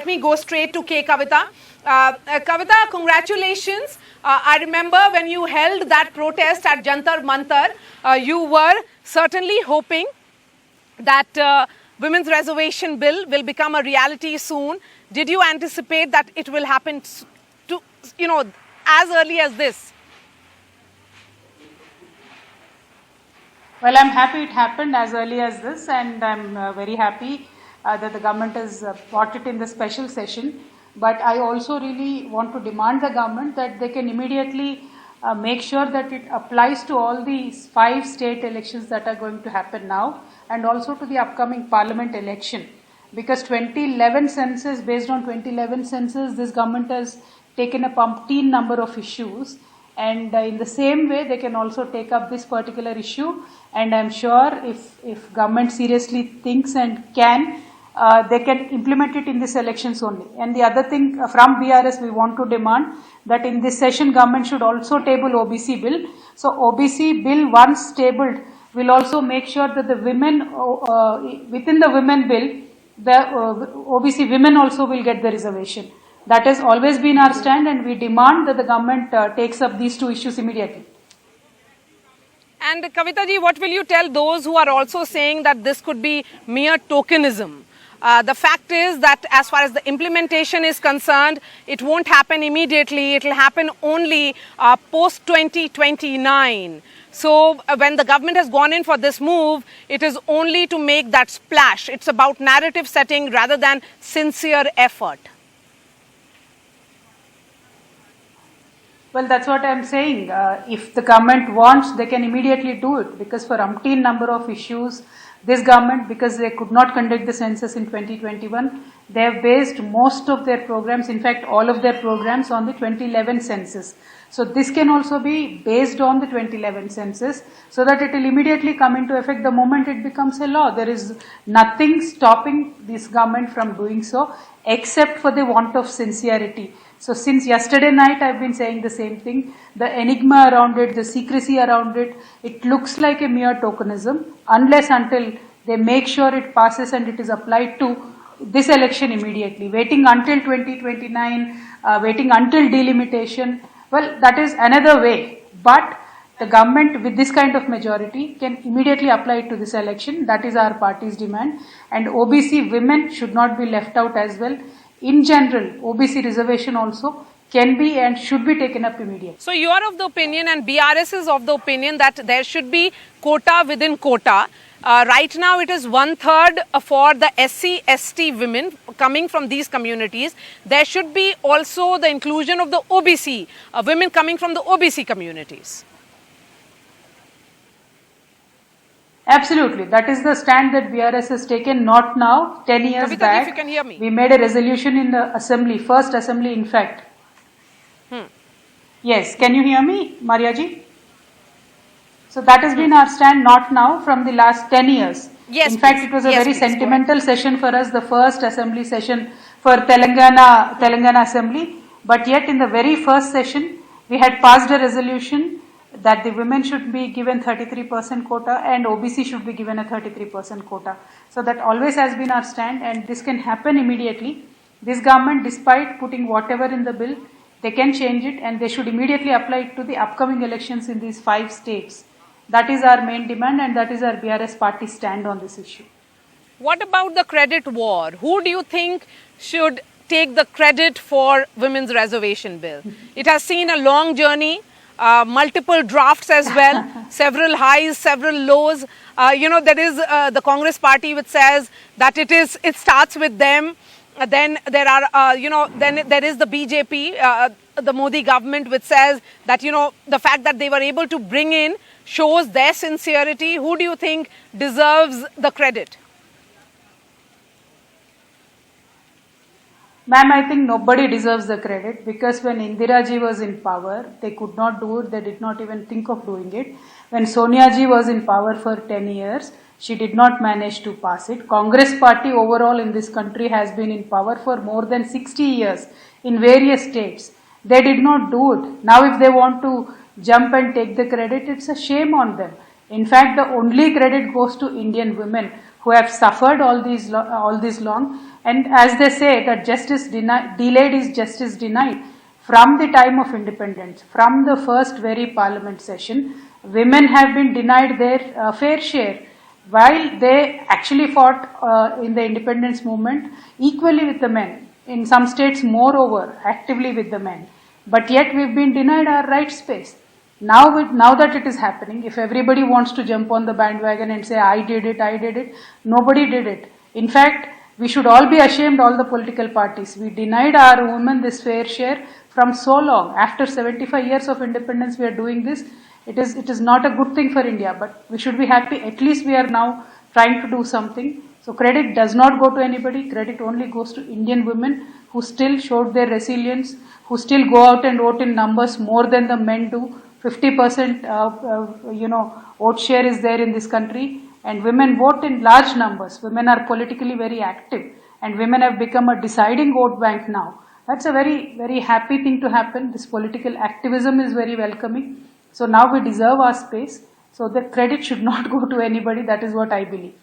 let me go straight to K Kavitha. Kavitha, congratulations. I remember when you held that protest at Jantar Mantar, you were certainly hoping that Women's Reservation Bill will become a reality soon. Did you anticipate that it will happen to, as early as this? Well, I'm happy it happened as early as this, and I'm very happy that the government has brought it in the special session. But I also really want to demand the government that they can immediately make sure that it applies to all these 5 state elections that are going to happen now, and also to the upcoming parliament election. Because 2011 census, based on 2011 census, this government has taken up umpteen number of issues. And in the same way, they can also take up this particular issue. And I'm sure if government seriously thinks and can, they can implement it in these elections only. And the other thing from BRS, we want to demand that in this session, government should also table OBC bill. So OBC bill, once tabled, will also make sure that the women, within the women bill, the OBC women also will get the reservation. That has always been our stand, and we demand that the government takes up these 2 issues immediately. And Kavitha ji, what will you tell those who are also saying that this could be mere tokenism? The fact is that as far as the implementation is concerned, it won't happen immediately. It will happen only post 2029. So when the government has gone in for this move, it is only to make that splash. It's about narrative setting rather than sincere effort. Well, that's what I'm saying. If the government wants, they can immediately do it, because for umpteen number of issues, this government, because they could not conduct the census in 2021, they have based most of their programs, in fact all of their programs, on the 2011 census. So this can also be based on the 2011 census, so that it will immediately come into effect the moment it becomes a law. There is nothing stopping this government from doing so, except for the want of sincerity. So since yesterday night, I've been saying the same thing. The enigma around it, the secrecy around it, it looks like a mere tokenism, unless until they make sure it passes and it is applied to this election immediately. Waiting until 2029, waiting until delimitation, well, that is another way. But the government with this kind of majority can immediately apply it to this election. That is our party's demand. And OBC women should not be left out as well. In general, OBC reservation also can be and should be taken up immediately. So you are of the opinion, and BRS is of the opinion, that there should be quota within quota. Right now it is 1/3 for the SC, ST women coming from these communities. There should be also the inclusion of the OBC, women coming from the OBC communities. Absolutely. That is the stand that BRS has taken, not now, 10 years Kavitha, back. if you can hear me. We made a resolution in the assembly, first assembly in fact. Yes, can you hear me, Mariaji? So that has been our stand, not now, from the last 10 years. Yes, in fact, it was a very sentimental session for us, the first assembly session for Telangana assembly. But yet in the very first session, we had passed a resolution that the women should be given 33% quota and OBC should be given a 33% quota. So that always has been our stand, and this can happen immediately. This government, despite putting whatever in the bill, they can change it, and they should immediately apply it to the upcoming elections in these 5 states. That is our main demand, and that is our BRS party stand on this issue. What about the credit war? Who do you think should take the credit for Women's Reservation Bill? It has seen a long journey. Multiple drafts as well, several highs, several lows. There is the Congress party which says that it starts with them. Then there are, then there is the BJP, the Modi government, which says that, the fact that they were able to bring in shows their sincerity. Who do you think deserves the credit? Ma'am, I think nobody deserves the credit, because when Indira ji was in power, they could not do it. They did not even think of doing it. When Sonia ji was in power for 10 years, she did not manage to pass it. Congress party overall in this country has been in power for more than 60 years in various states. They did not do it. Now if they want to jump and take the credit, it's a shame on them. In fact, the only credit goes to Indian women who have suffered all this long. And as they say that justice delayed is justice denied. From the time of independence, from the first very parliament session, women have been denied their fair share, while they actually fought in the independence movement equally with the men. In some states, moreover, actively with the men. But yet we've been denied our right space. Now that it is happening, if everybody wants to jump on the bandwagon and say, I did it, nobody did it. In fact, we should all be ashamed, all the political parties. We denied our women this fair share from so long. After 75 years of independence, we are doing this. It is not a good thing for India, but we should be happy. At least we are now trying to do something. So credit does not go to anybody. Credit only goes to Indian women who still showed their resilience, who still go out and vote in numbers more than the men do. 50% vote share is there in this country, and women vote in large numbers. Women are politically very active, and women have become a deciding vote bank now. That's a very, very happy thing to happen. This political activism is very welcoming. So now we deserve our space. So the credit should not go to anybody. That is what I believe.